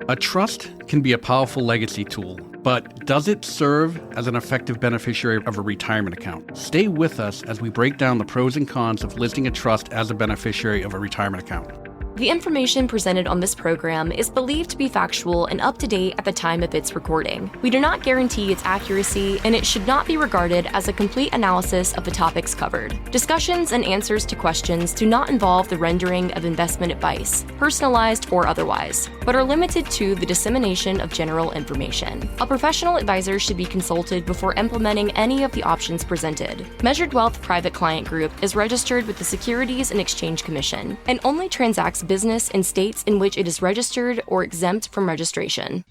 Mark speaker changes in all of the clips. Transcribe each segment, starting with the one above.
Speaker 1: A trust can be a powerful legacy tool, but does it serve as an effective beneficiary of a retirement account? Stay with us as we break down the pros and cons of listing a trust as a beneficiary of a retirement account.
Speaker 2: The information presented on this program is believed to be factual and up to date at the time of its recording. We do not guarantee its accuracy, and it should not be regarded as a complete analysis of the topics covered. Discussions and answers to questions do not involve the rendering of investment advice, personalized or otherwise, but are limited to the dissemination of general information. A professional advisor should be consulted before implementing any of the options presented. Measured Wealth Private Client Group is registered with the Securities and Exchange Commission and only transacts business in states in which it is registered or exempt from registration.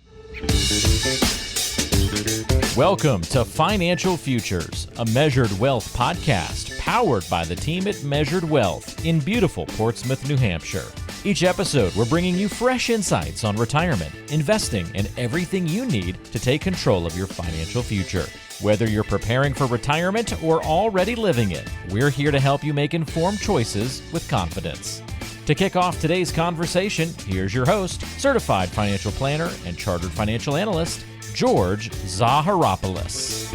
Speaker 3: Welcome to Financial Futures, a Measured Wealth podcast powered by the team at Measured Wealth in beautiful Portsmouth, New Hampshire. Each episode, we're bringing you fresh insights on retirement, investing, and everything you need to take control of your financial future. Whether you're preparing for retirement or already living it, we're here to help you make informed choices with confidence. To kick off today's conversation, here's your host, certified financial planner and chartered financial analyst, George Zaharopoulos.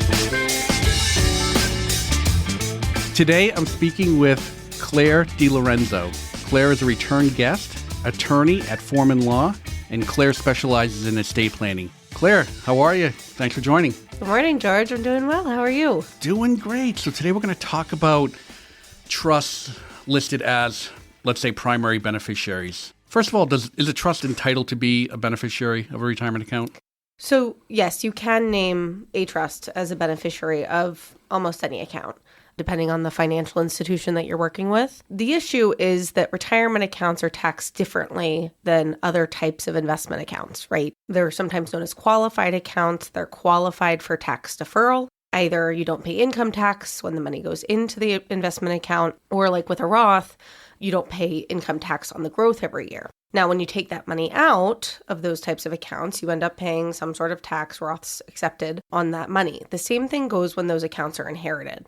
Speaker 1: Today, I'm speaking with Claire DeLorenzo. Claire is a return guest, attorney at Forman Law, and Claire specializes in estate planning. Claire, how are you? Thanks for joining.
Speaker 4: Good morning, George. I'm doing well. How are you?
Speaker 1: Doing great. So today we're going to talk about trusts listed as, let's say, primary beneficiaries. First of all, is a trust entitled to be a beneficiary of a retirement account?
Speaker 4: So, yes, you can name a trust as a beneficiary of almost any account, depending on the financial institution that you're working with. The issue is that retirement accounts are taxed differently than other types of investment accounts, right? They're sometimes known as qualified accounts. They're qualified for tax deferral. Either you don't pay income tax when the money goes into the investment account, or like with a Roth, you don't pay income tax on the growth every year. Now, when you take that money out of those types of accounts, you end up paying some sort of tax, Roths accepted, on that money. The same thing goes when those accounts are inherited.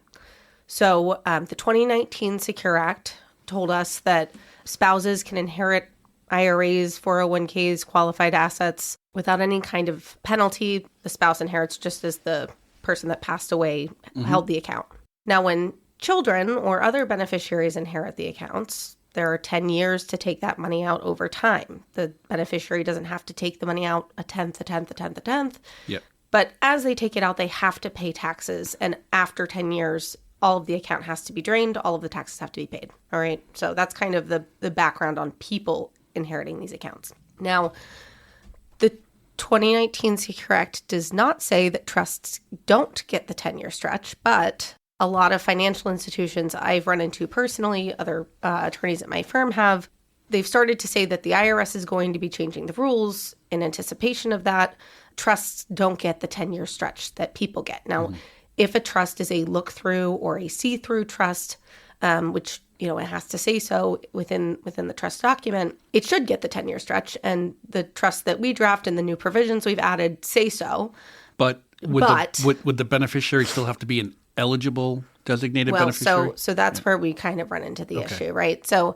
Speaker 4: So the 2019 Secure Act told us that spouses can inherit IRAs, 401ks, qualified assets without any kind of penalty. The spouse inherits just as the person that passed away held the account. Now, when children or other beneficiaries inherit the accounts, there are 10 years to take that money out over time. The beneficiary doesn't have to take the money out a tenth.
Speaker 1: Yep. But
Speaker 4: as they take it out, they have to pay taxes. And after 10 years, all of the account has to be drained. All of the taxes have to be paid. All right. So that's kind of the background on people inheriting these accounts. Now, the 2019 Secure Act does not say that trusts don't get the 10-year stretch, but a lot of financial institutions I've run into personally, other attorneys at my firm have, they've started to say that the IRS is going to be changing the rules in anticipation of that. Trusts don't get the 10-year stretch that people get. Now, if a trust is a look-through or a see-through trust, which, you know, it has to say so within the trust document, it should get the 10-year stretch. And the trust that we draft and the new provisions we've added say so.
Speaker 1: But would the beneficiary still have to be an eligible designated beneficiary?
Speaker 4: So that's where we kind of run into the issue, right? So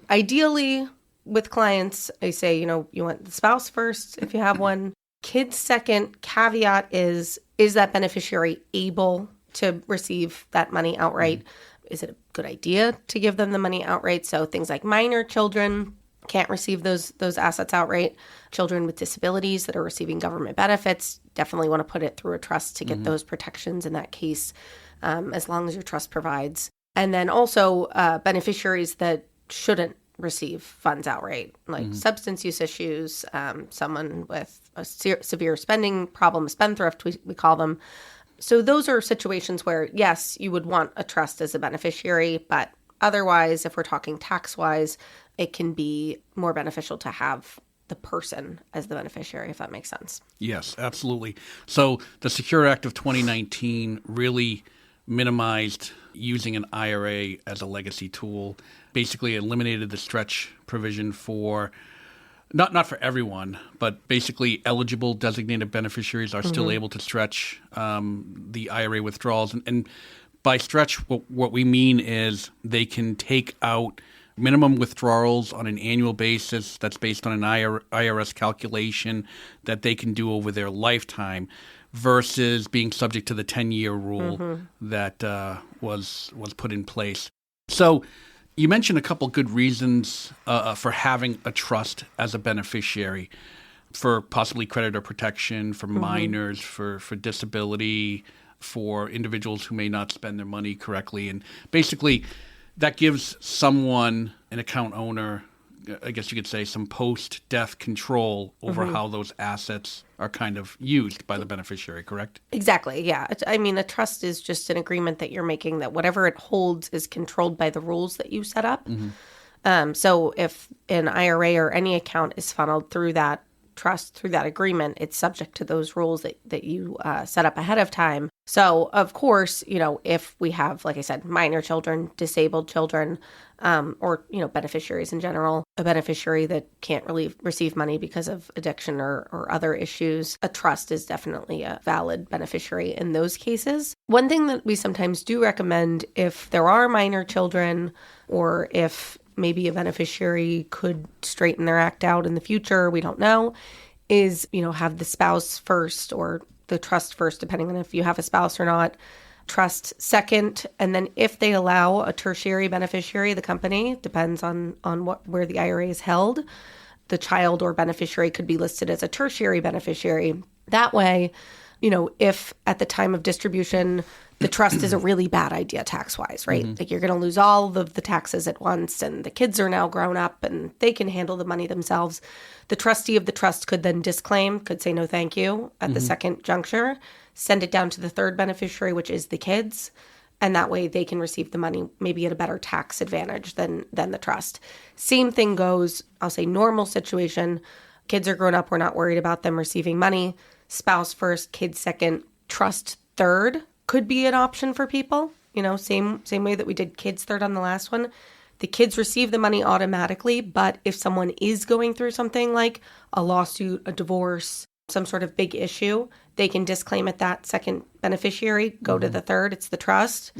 Speaker 4: ideally with clients, I say, you know, you want the spouse first if you have one. Kids second. Caveat is that beneficiary able to receive that money outright? Is it a good idea to give them the money outright? So things like minor children can't receive those assets outright. Children with disabilities that are receiving government benefits definitely want to put it through a trust to get those protections in that case, as long as your trust provides. And then also beneficiaries that shouldn't receive funds outright, like substance use issues, someone with a severe spending problem, spendthrift, we call them. So those are situations where, yes, you would want a trust as a beneficiary, but otherwise, if we're talking tax-wise, it can be more beneficial to have the person as the beneficiary, if that makes sense.
Speaker 1: Yes, absolutely. So the Secure Act of 2019 really minimized using an IRA as a legacy tool, basically eliminated the stretch provision for, not for everyone, but basically eligible designated beneficiaries are still able to stretch the IRA withdrawals. And by stretch, what we mean is they can take out minimum withdrawals on an annual basis. That's based on an IRS calculation that they can do over their lifetime versus being subject to the 10-year rule that was put in place. So you mentioned a couple good reasons for having a trust as a beneficiary, for possibly creditor protection, for minors, for disability, for individuals who may not spend their money correctly. And basically, that gives someone, an account owner, I guess you could say, some post-death control over how those assets are kind of used by the beneficiary, correct?
Speaker 4: Exactly, yeah. I mean, a trust is just an agreement that you're making that whatever it holds is controlled by the rules that you set up. So if an IRA or any account is funneled through that trust, through that agreement, it's subject to those rules that you set up ahead of time. So, of course, if we have, like I said, minor children, disabled children, or, beneficiaries in general, a beneficiary that can't really receive money because of addiction or other issues, a trust is definitely a valid beneficiary in those cases. One thing that we sometimes do recommend, if there are minor children, or if maybe a beneficiary could straighten their act out in the future, we don't know, is, have the spouse first or the trust first, depending on if you have a spouse or not, trust second, and then if they allow a tertiary beneficiary, the company, depends on where the IRA is held, the child or beneficiary could be listed as a tertiary beneficiary. That way, if at the time of distribution, the trust is a really bad idea tax-wise, right? Like you're going to lose all of the taxes at once, and the kids are now grown up and they can handle the money themselves. The trustee of the trust could then disclaim, could say no thank you at the second juncture, send it down to the third beneficiary, which is the kids, and that way they can receive the money maybe at a better tax advantage than the trust. Same thing goes, I'll say normal situation, kids are grown up, we're not worried about them receiving money, spouse first, kids second, trust third could be an option for people, same way that we did kids third on the last one. The kids receive the money automatically, but if someone is going through something like a lawsuit, a divorce, some sort of big issue, they can disclaim at that second beneficiary, go to the third, it's the trust.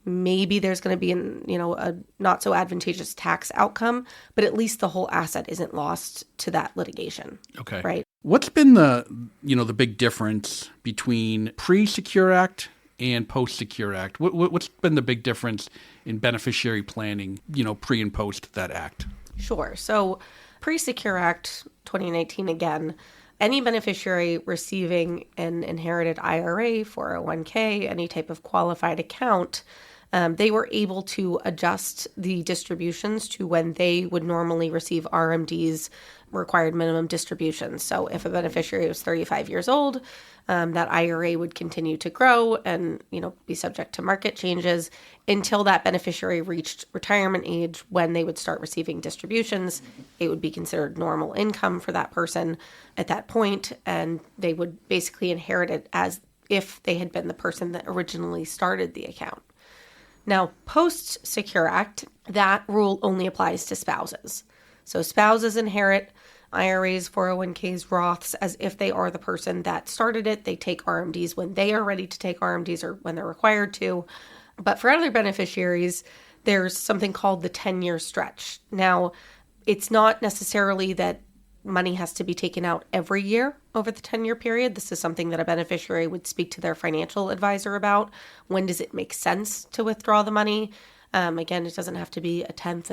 Speaker 4: Maybe there's going to be a not so advantageous tax outcome, but at least the whole asset isn't lost to that litigation.
Speaker 1: Okay.
Speaker 4: Right.
Speaker 1: What's been the big difference between pre-Secure Act and post-Secure Act? What's been the big difference in beneficiary planning, pre and post that act?
Speaker 4: Sure. So pre-Secure Act 2019, again, any beneficiary receiving an inherited IRA, 401k, any type of qualified account, they were able to adjust the distributions to when they would normally receive RMDs, required minimum distributions. So if a beneficiary was 35 years old, that IRA would continue to grow and, be subject to market changes until that beneficiary reached retirement age, when they would start receiving distributions. It would be considered normal income for that person at that point, and they would basically inherit it as if they had been the person that originally started the account. Now, post-Secure Act, that rule only applies to spouses. So spouses inherit IRAs, 401ks, Roths as if they are the person that started it. They take RMDs when they are ready to take RMDs or when they're required to. But for other beneficiaries, there's something called the 10-year stretch. Now, it's not necessarily that money has to be taken out every year over the 10-year period. This is something that a beneficiary would speak to their financial advisor about. When does it make sense to withdraw the money? Again, it doesn't have to be a tenth.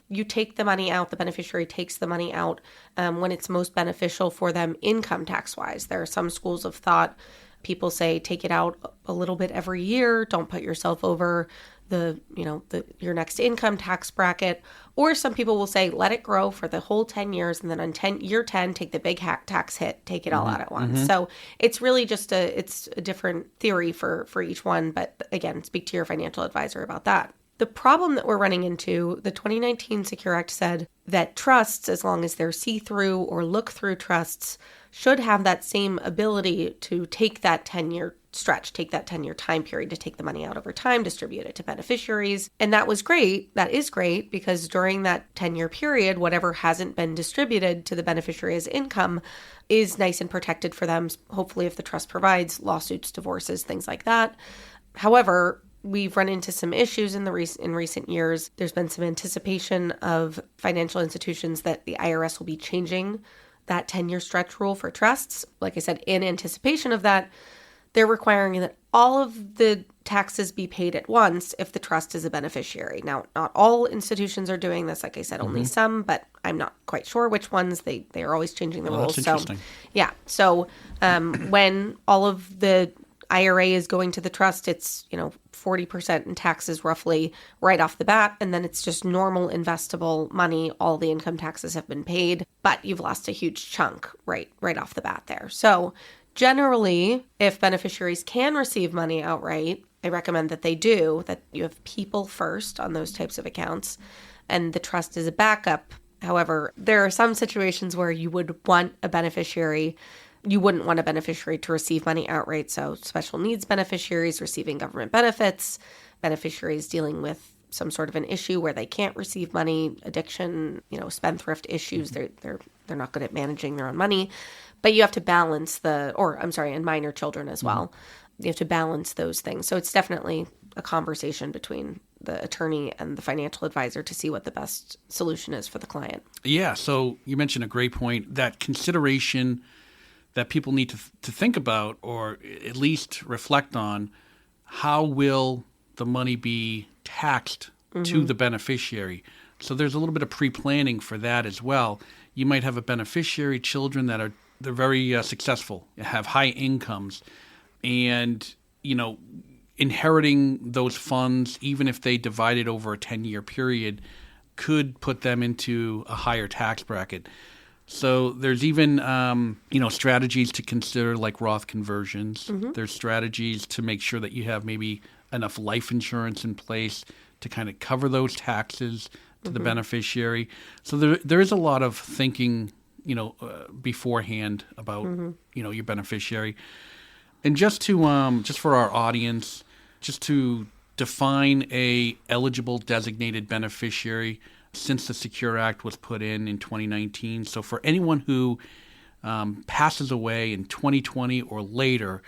Speaker 4: You take the money out, the beneficiary takes the money out when it's most beneficial for them income tax-wise. There are some schools of thought. People say take it out a little bit every year. Don't put yourself over your next income tax bracket. Or some people will say let it grow for the whole 10 years, and then on year 10, take the big tax hit, take it all out at once. So it's really just a different theory for each one. But again, speak to your financial advisor about that. The problem that we're running into, the 2019 Secure Act said that trusts, as long as they're see-through or look-through trusts, should have that same ability to take that 10-year stretch, take that 10-year time period to take the money out over time, distribute it to beneficiaries. And that was great. That is great, because during that 10-year period, whatever hasn't been distributed to the beneficiary as income is nice and protected for them. Hopefully, if the trust provides lawsuits, divorces, things like that. However, we've run into some issues in recent years. There's been some anticipation of financial institutions that the IRS will be changing that 10-year stretch rule for trusts. Like I said, in anticipation of that, they're requiring that all of the taxes be paid at once if the trust is a beneficiary. Now, not all institutions are doing this. Like I said, only some, but I'm not quite sure which ones. They are always changing the rules.
Speaker 1: That's interesting.
Speaker 4: So when all of the IRA is going to the trust, it's 40% in taxes roughly right off the bat, and then it's just normal investable money. All the income taxes have been paid, but you've lost a huge chunk right off the bat there. So generally, if beneficiaries can receive money outright, I recommend that they do, that you have people first on those types of accounts, and the trust is a backup. However, there are some situations where you would want a beneficiary. You wouldn't want a beneficiary to receive money outright. So special needs beneficiaries receiving government benefits, beneficiaries dealing with some sort of an issue where they can't receive money, addiction, spendthrift issues. They're not good at managing their own money. But you have to balance and minor children as well. You have to balance those things. So it's definitely a conversation between the attorney and the financial advisor to see what the best solution is for the client.
Speaker 1: Yeah. So you mentioned a great point, that consideration that people need to think about, or at least reflect on, how will the money be taxed to the beneficiary? So there's a little bit of pre-planning for that as well. You might have a beneficiary, children they're very successful, have high incomes, and inheriting those funds, even if they divide it over a 10-year period, could put them into a higher tax bracket. So there's even, strategies to consider, like Roth conversions. There's strategies to make sure that you have maybe enough life insurance in place to kind of cover those taxes to the beneficiary. So there is a lot of thinking, beforehand about, your beneficiary. And just for our audience, just to define a eligible designated beneficiary, since the Secure Act was put in 2019. So for anyone who passes away in 2020 or later,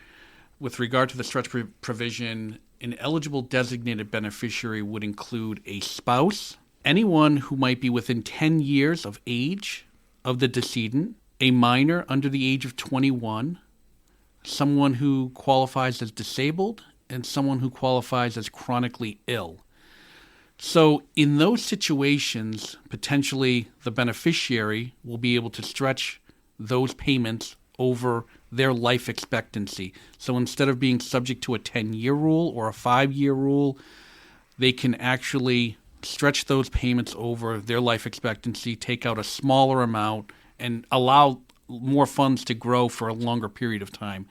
Speaker 1: with regard to the stretch provision, an eligible designated beneficiary would include a spouse, anyone who might be within 10 years of age of the decedent, a minor under the age of 21, someone who qualifies as disabled, and someone who qualifies as chronically ill. So in those situations, potentially the beneficiary will be able to stretch those payments over their life expectancy. So instead of being subject to a 10-year rule or a 5-year rule, they can actually stretch those payments over their life expectancy, take out a smaller amount, and allow more funds to grow for a longer period of time.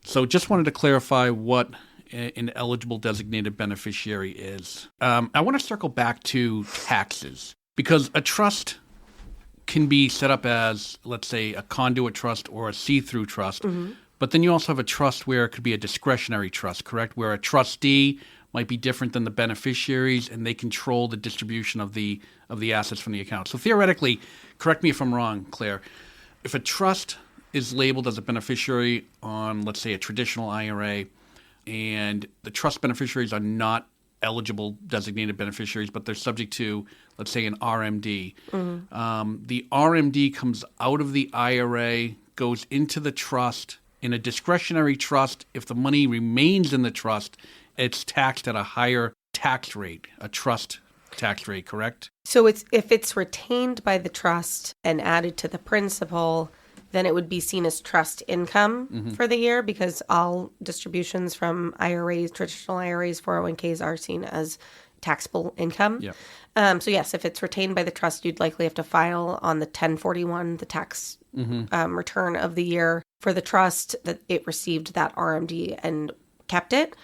Speaker 1: So just wanted to clarify what an eligible designated beneficiary is. I want to circle back to taxes, because a trust can be set up as, let's say, a conduit trust or a see-through trust, but then you also have a trust where it could be a discretionary trust, correct? Where a trustee might be different than the beneficiaries, and they control the distribution of the assets from the account. So theoretically, correct me if I'm wrong, Claire, if a trust is labeled as a beneficiary on, let's say, a traditional IRA, and the trust beneficiaries are not eligible designated beneficiaries, but they're subject to, let's say, an RMD. The RMD comes out of the IRA, goes into the trust. In a discretionary trust, if the money remains in the trust, it's taxed at a higher tax rate, a trust tax rate, correct?
Speaker 4: So if it's retained by the trust and added to the principal, then it would be seen as trust income for the year, because all distributions from IRAs, traditional IRAs, 401ks are seen as taxable income.
Speaker 1: Yep.
Speaker 4: So yes, if it's retained by the trust, you'd likely have to file on the 1041, the tax return of the year for the trust that it received that RMD and kept it.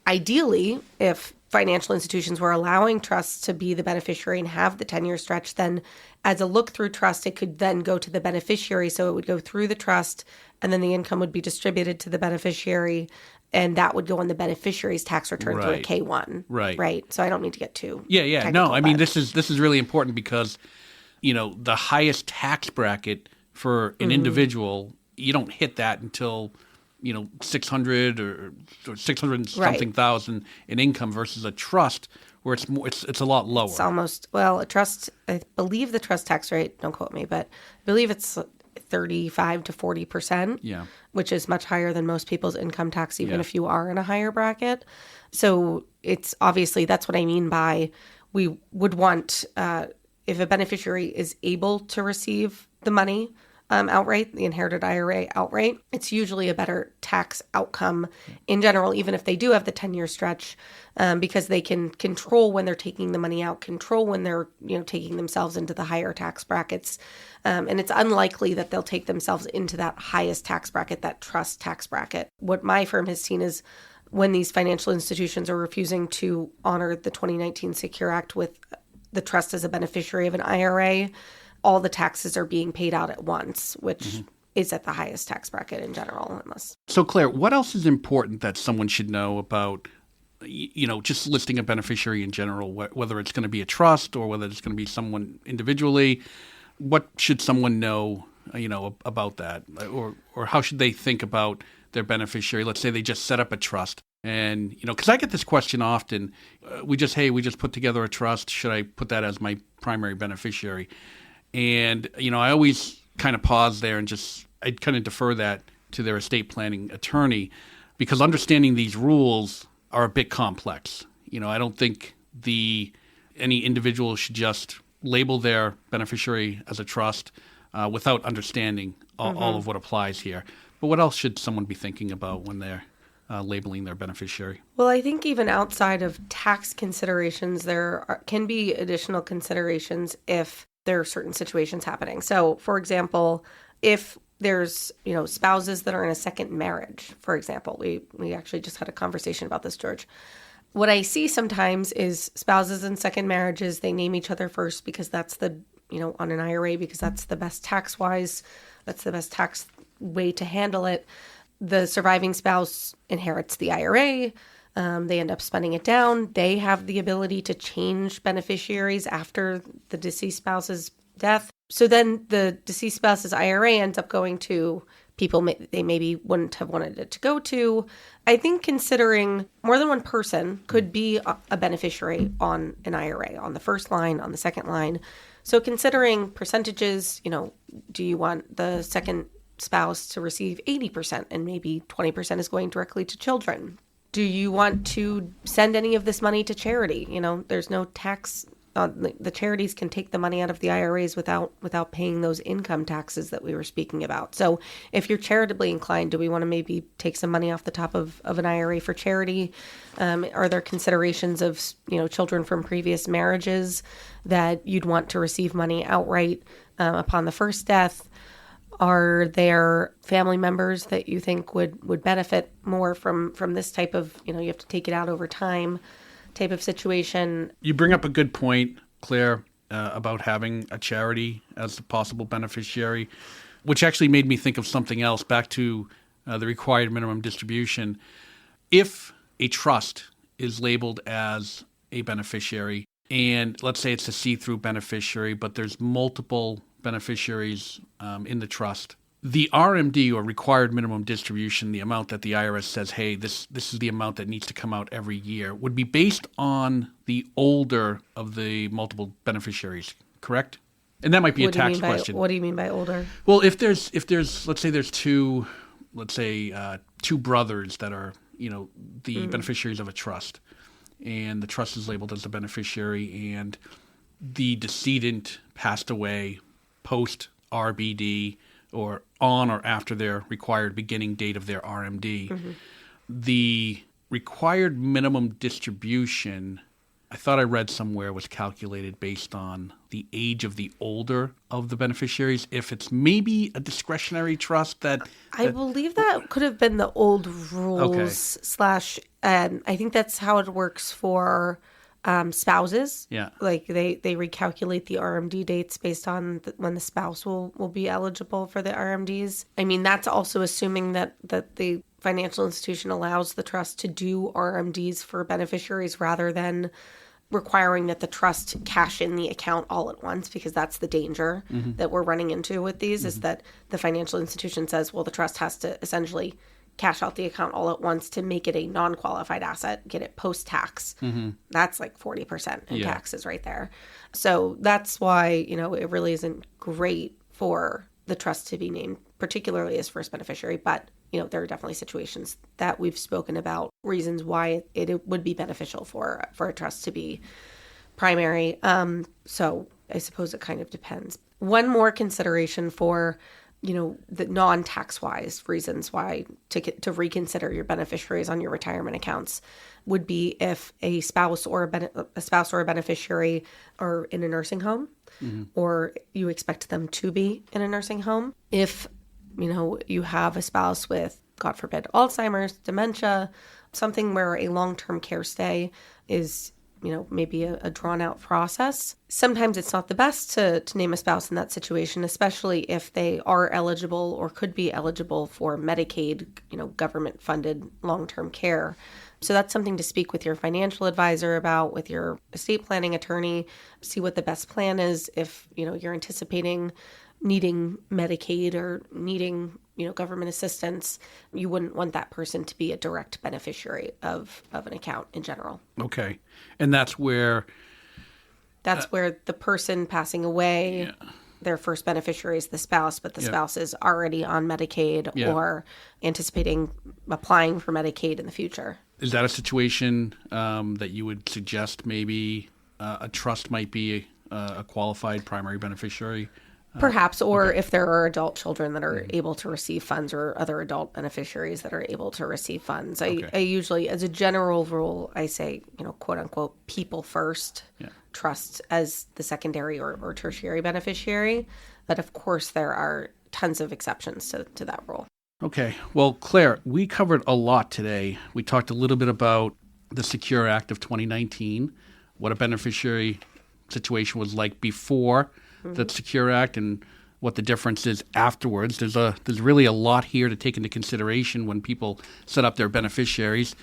Speaker 4: Ideally, if financial institutions were allowing trusts to be the beneficiary and have the 10-year stretch, then as a look-through trust, it could then go to the beneficiary. So it would go through the trust, and then the income would be distributed to the beneficiary, and that would go on the beneficiary's tax return through a K-1. Right. So I don't need to get too technical,
Speaker 1: No, I mean, this is really important, because, the highest tax bracket for an individual, you don't hit that until, 600 or 600 and something thousand in income versus a trust where it's a lot lower.
Speaker 4: It's almost, a trust, I believe the trust tax rate, don't quote me, but I believe it's 35 to 40%, which is much higher than most people's income tax, even if you are in a higher bracket. So it's obviously, that's what I mean by we would want, if a beneficiary is able to receive the money outright, the inherited IRA outright, it's usually a better tax outcome in general, even if they do have the 10-year stretch, because they can control when they're taking the money out, control when they're taking themselves into the higher tax brackets. And it's unlikely that they'll take themselves into that highest tax bracket, that trust tax bracket. What my firm has seen is when these financial institutions are refusing to honor the 2019 Secure Act with the trust as a beneficiary of an IRA, all the taxes are being paid out at once, which is at the highest tax bracket in general.
Speaker 1: So, Claire, what else is important that someone should know about, just listing a beneficiary in general, whether it's going to be a trust or whether it's going to be someone individually? What should someone know, about that? Or how should they think about their beneficiary? Let's say they just set up a trust. And, because I get this question often, we just put together a trust. Should I put that as my primary beneficiary? And, I always kind of pause there and I kind of defer that to their estate planning attorney, because understanding these rules are a bit complex. I don't think any individual should just label their beneficiary as a trust without understanding all of what applies here. But what else should someone be thinking about when they're labeling their beneficiary?
Speaker 4: Well, I think even outside of tax considerations, there can be additional considerations if there are certain situations happening. So, for example, if there's, spouses that are in a second marriage, for example, we actually just had a conversation about this, George. What I see sometimes is spouses in second marriages, they name each other first because that's on an IRA, because that's the best tax-wise, that's the best tax way to handle it. The surviving spouse inherits the IRA. They end up spending it down. They have the ability to change beneficiaries after the deceased spouse's death. So then the deceased spouse's IRA ends up going to people they maybe wouldn't have wanted it to go to. I think considering more than one person could be a beneficiary on an IRA, on the first line, on the second line. So considering percentages, do you want the second spouse to receive 80% and maybe 20% is going directly to children? Do you want to send any of this money to charity? There's no tax. The charities can take the money out of the IRAs without paying those income taxes that we were speaking about. So if you're charitably inclined, do we want to maybe take some money off the top of an IRA for charity? Are there considerations of, children from previous marriages that you'd want to receive money outright upon the first death? Are there family members that you think would benefit more from this type of, you have to take it out over time type of situation? You
Speaker 1: bring up a good point, Claire, about having a charity as the possible beneficiary, which actually made me think of something else, back to the required minimum distribution. If a trust is labeled as a beneficiary, and let's say it's a see-through beneficiary, but there's multiple beneficiaries in the trust, the RMD, or required minimum distribution, the amount that the IRS says, hey, this is the amount that needs to come out every year, would be based on the older of the multiple beneficiaries, correct? And that might be a tax question.
Speaker 4: What do you mean by older?
Speaker 1: Well, if there's let's say there's two brothers that are the beneficiaries of a trust, and the trust is labeled as a beneficiary, and the decedent passed away post RBD or on or after their required beginning date of their RMD. The required minimum distribution, I thought I read somewhere, was calculated based on the age of the older of the beneficiaries. If it's maybe a discretionary trust
Speaker 4: I believe that could have been the old rules / I think that's how it works for spouses.
Speaker 1: Yeah.
Speaker 4: Like they recalculate the RMD dates based on when the spouse will be eligible for the RMDs. I mean, that's also assuming that the financial institution allows the trust to do RMDs for beneficiaries rather than requiring that the trust cash in the account all at once, because that's the danger that we're running into with these, is that the financial institution says, well, the trust has to essentially cash out the account all at once to make it a non-qualified asset, get it post-tax. That's like 40% in taxes right there. So that's why, it really isn't great for the trust to be named, particularly as first beneficiary. But, there are definitely situations that we've spoken about, reasons why it would be beneficial for a trust to be primary. So I suppose it kind of depends. One more consideration for the non-tax-wise reasons why to reconsider your beneficiaries on your retirement accounts would be if a spouse or a beneficiary are in a nursing home, or you expect them to be in a nursing home. If you have a spouse with, God forbid, Alzheimer's, dementia, something where a long-term care stay is maybe a drawn-out process. Sometimes it's not the best to name a spouse in that situation, especially if they are eligible or could be eligible for Medicaid, government-funded long-term care. So that's something to speak with your financial advisor about, with your estate planning attorney, see what the best plan is. If, you're anticipating needing Medicaid or needing, government assistance, you wouldn't want that person to be a direct beneficiary of an account in general.
Speaker 1: Okay. And that's where
Speaker 4: the person passing away, their first beneficiary is the spouse, but the spouse is already on Medicaid or anticipating applying for Medicaid in the future.
Speaker 1: Is that a situation that you would suggest maybe a trust might be a qualified primary beneficiary?
Speaker 4: Perhaps, or if there are adult children that are able to receive funds, or other adult beneficiaries that are able to receive funds. I usually, as a general rule, I say, quote unquote, people first, trusts as the secondary or tertiary beneficiary. But of course, there are tons of exceptions to that rule.
Speaker 1: Okay. Well, Claire, we covered a lot today. We talked a little bit about the Secure Act of 2019, what a beneficiary situation was like before the Secure Act and what the difference is afterwards. There's really a lot here to take into consideration when people set up their beneficiaries.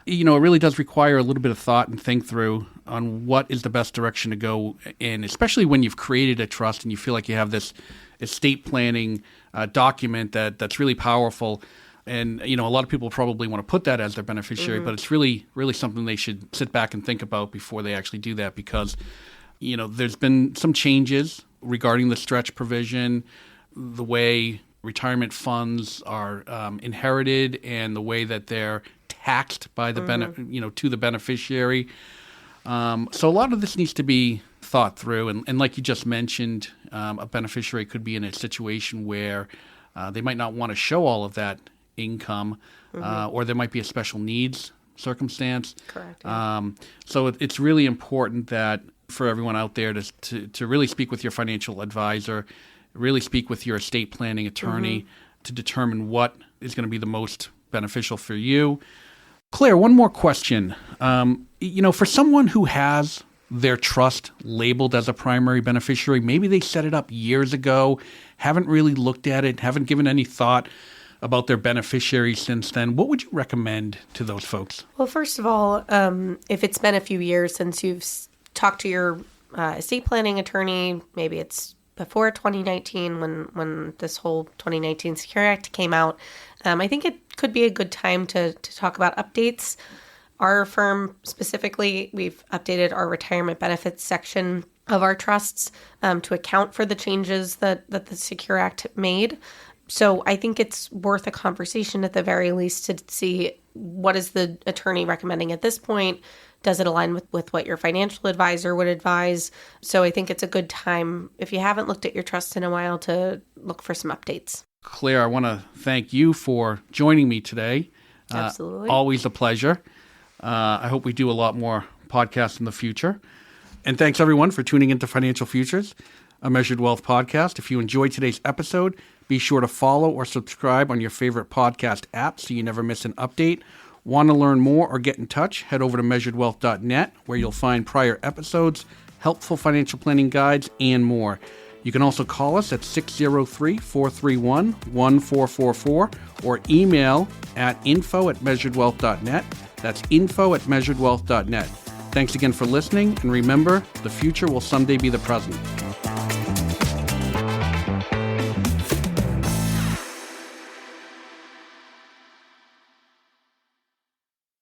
Speaker 1: It really does require a little bit of thought and think through on what is the best direction to go in, especially when you've created a trust and you feel like you have this estate planning document that's really powerful. And, a lot of people probably want to put that as their beneficiary, but it's really, really something they should sit back and think about before they actually do that, because there's been some changes regarding the stretch provision, the way retirement funds are inherited, and the way that they're taxed by the to the beneficiary. So a lot of this needs to be thought through, and like you just mentioned, a beneficiary could be in a situation where they might not want to show all of that income, or there might be a special needs circumstance.
Speaker 4: Correct.
Speaker 1: So it's really important that for everyone out there to really speak with your financial advisor, really speak with your estate planning attorney to determine what is going to be the most beneficial for you. Claire, one more question. For someone who has their trust labeled as a primary beneficiary, maybe they set it up years ago, haven't really looked at it, haven't given any thought about their beneficiaries since then, what would you recommend to those folks?
Speaker 4: Well, first of all, if it's been a few years since you've talked to your estate planning attorney, maybe it's before 2019 when this whole 2019 Secure Act came out, I think it could be a good time to talk about updates. Our firm specifically, we've updated our retirement benefits section of our trusts to account for the changes that the Secure Act made. So I think it's worth a conversation at the very least to see what is the attorney recommending at this point. Does it align with what your financial advisor would advise? So I think it's a good time, if you haven't looked at your trust in a while, to look for some updates.
Speaker 1: Claire, I want to thank you for joining me today.
Speaker 4: Absolutely.
Speaker 1: Always a pleasure. I hope we do a lot more podcasts in the future. And thanks, everyone, for tuning into Financial Futures, a Measured Wealth podcast. If you enjoyed today's episode, be sure to follow or subscribe on your favorite podcast app so you never miss an update. Want to learn more or get in touch? Head over to measuredwealth.net, where you'll find prior episodes, helpful financial planning guides, and more. You can also call us at 603-431-1444 or email at info@measuredwealth.net. That's info@measuredwealth.net. Thanks again for listening, and remember, the future will someday be the present.